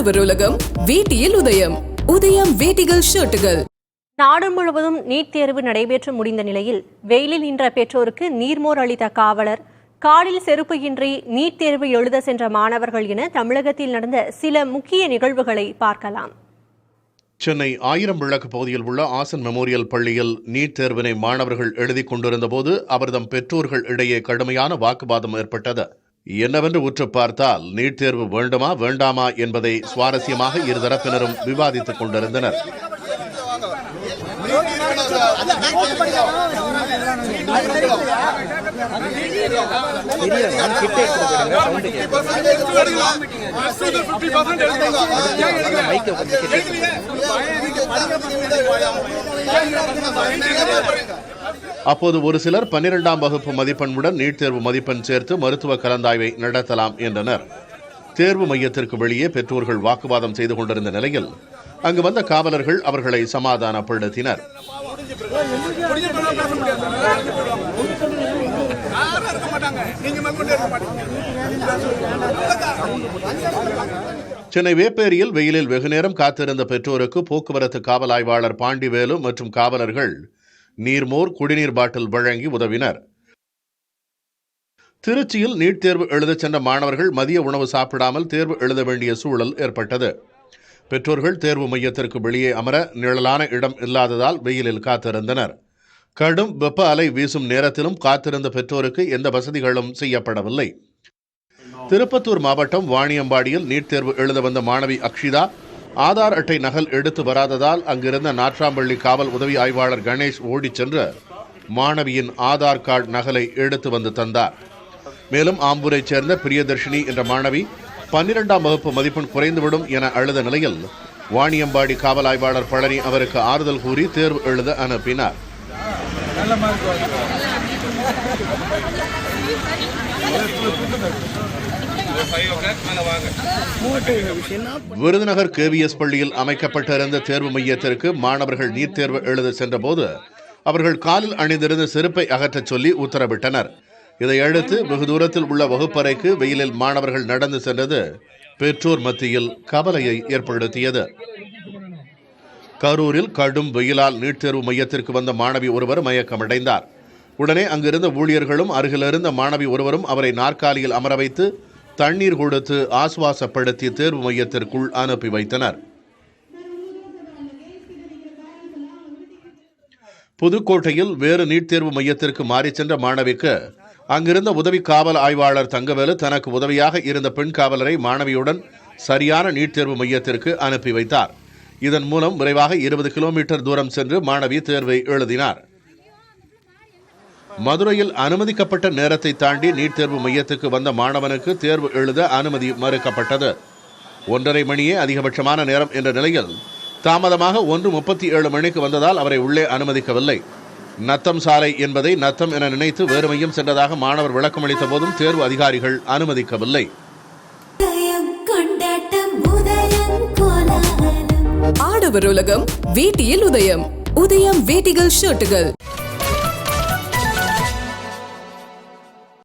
ஆடவர் உலகம் வேட்டியில் உதயம். உதயம் வேட்டிகள் ஷர்ட்டுகள். நாடு முழுவதும் நீட் தேர்வு நடைபெற்று முடிந்த நிலையில் வெயிலில் நின்ற பெற்றோருக்கு நீர்மோர் அளித்த காவலர், காலில் செருப்பு இன்றி நீட் தேர்வு எழுத சென்ற மாணவர்கள் என தமிழகத்தில் நடந்த சில முக்கிய நிகழ்வுகளை பார்க்கலாம். சென்னை ஆயிரம் விளக்கு பகுதியில் உள்ள ஆசன் மெமோரியல் பள்ளியில் நீட் தேர்வினை மாணவர்கள் எழுதிக் கொண்டிருந்த போது அவர்தம் பெற்றோர்கள் இடையே கடுமையான வாக்குவாதம் ஏற்பட்டது. என்னவென்று உற்று பார்த்தால் நீட் தேர்வு வேண்டுமா வேண்டாமா என்பதை சுவாரஸ்யமாக இருதரப்பினரும் விவாதித்துக் கொண்டிருந்தனர். அப்போது ஒரு சிலர் 12ஆம் வகுப்பு மதிப்பெண்ணுடன் நீட் தேர்வு மதிப்பெண் சேர்த்து மருத்துவ கலந்தாய்வை நடத்தலாம் என்றனர். தேர்வு மையத்திற்கு வெளியே பெற்றோர்கள் வாக்குவாதம் செய்து கொண்டிருந்த நிலையில் அங்கு வந்த காவலர்கள் அவர்களை சமாதானப்படுத்தினர். சென்னை வேப்பேரியில் வெயிலில் வெகுநேரம் காத்திருந்த பெற்றோருக்கு போக்குவரத்து காவல் ஆய்வாளர் பாண்டிவேலு மற்றும் காவலர்கள் நீர்மோர், குடிநீர் பாட்டில் வழங்கி உதவினர். திருச்சியில் நீட் தேர்வு எழுத சென்ற மாணவர்கள் மதிய உணவு சாப்பிடாமல் தேர்வு எழுத வேண்டிய சூழல் ஏற்பட்டது. பெற்றோர்கள் தேர்வு மையத்திற்கு வெளியே அமர நிழலான இடம் இல்லாததால் வெயிலில் காத்திருந்தனர். கடும் வெப்ப அலை வீசும் நேரத்திலும் காத்திருந்த பெற்றோருக்கு எந்த வசதிகளும் செய்யப்படவில்லை. திருப்பத்தூர் மாவட்டம் வாணியம்பாடியில் நீட் தேர்வு எழுத வந்த மாணவி அக்ஷிதா ஆதார் அட்டை நகல் எடுத்து வராததால் அங்கிருந்த நாட்ராம்பள்ளி காவல் உதவி ஆய்வாளர் கணேஷ் ஓடிச் சென்று மாணவியின் ஆதார் கார்டு நகலை எடுத்து வந்து தந்தார். மேலும் ஆம்பூரைச் சேர்ந்த பிரியதர்ஷினி என்ற மாணவி 12ஆம் வகுப்பு மதிப்பெண் குறைந்துவிடும் என அழுத நிலையில் வாணியம்பாடி காவல் ஆய்வாளர் பழனி அவருக்கு ஆறுதல் கூறி தேர்வு எழுத அனுப்பினார். விருதுநகர் கேவிஎஸ் பள்ளியில் அமைக்கப்பட்டிருந்த தேர்வு மையத்திற்கு மாணவர்கள் நீட் தேர்வு எழுத சென்றபோது அவர்கள் காலில் அணிந்திருந்த செருப்பை அகற்றச் சொல்லி உத்தரவிட்டனர். இதையடுத்து வெகு தூரத்தில் உள்ள வகுப்பறைக்கு வெயிலில் மாணவர்கள் நடந்து சென்றது பெற்றோர் மத்தியில் கவலையை ஏற்படுத்தியது. கரூரில் கடும் வெயிலால் நீட் தேர்வு மையத்திற்கு வந்த மாணவி ஒருவர் மயக்கமடைந்தார். உடனே அங்கிருந்த ஊழியர்களும் அருகிலிருந்த மாணவி ஒருவரும் அவரை நாற்காலியில் அமர வைத்து தண்ணீர் கொடுத்து ஆசுவாசப்படுத்தி தேர்வு மையத்திற்குள் அனுப்பி வைத்தனர். புதுக்கோட்டையில் வேறு நீட் தேர்வு மையத்திற்கு மாறி சென்ற மாணவிக்கு அங்கிருந்த உதவி காவல் ஆய்வாளர் தங்கவேலு தனக்கு உதவியாக இருந்த பெண் காவலரை மாணவியுடன் சரியான நீட் தேர்வு மையத்திற்கு அனுப்பி வைத்தார். இதன் மூலம் விரைவாக 20 கிலோமீட்டர் தூரம் சென்று மாணவி தேர்வை எழுதினார். மதுரையில் அனுமதிக்கப்பட்ட நேரத்தை தாண்டி நீட் தேர்வு மையத்துக்கு வந்த மாணவனுக்கு தேர்வு எழுத அனுமதி மறுக்கப்பட்டது. 1:30 மணியே அதிகபட்சமான நேரம் என்ற நிலையில் தாமதமாக 1:37 மணிக்கு வந்ததால் அவரை உள்ளே அனுமதிக்கவில்லை. நத்தம் சாலை என்பதை நத்தம் என நினைத்து வேறு மையம் சென்றதாக மாணவர் விளக்கமளித்த போதும் தேர்வு அதிகாரிகள் அனுமதிக்கவில்லை. ஆடவர் உலகம் வேட்டியில் உதயம். உதயம் வேட்டிகள் ஷர்ட்டுகள்.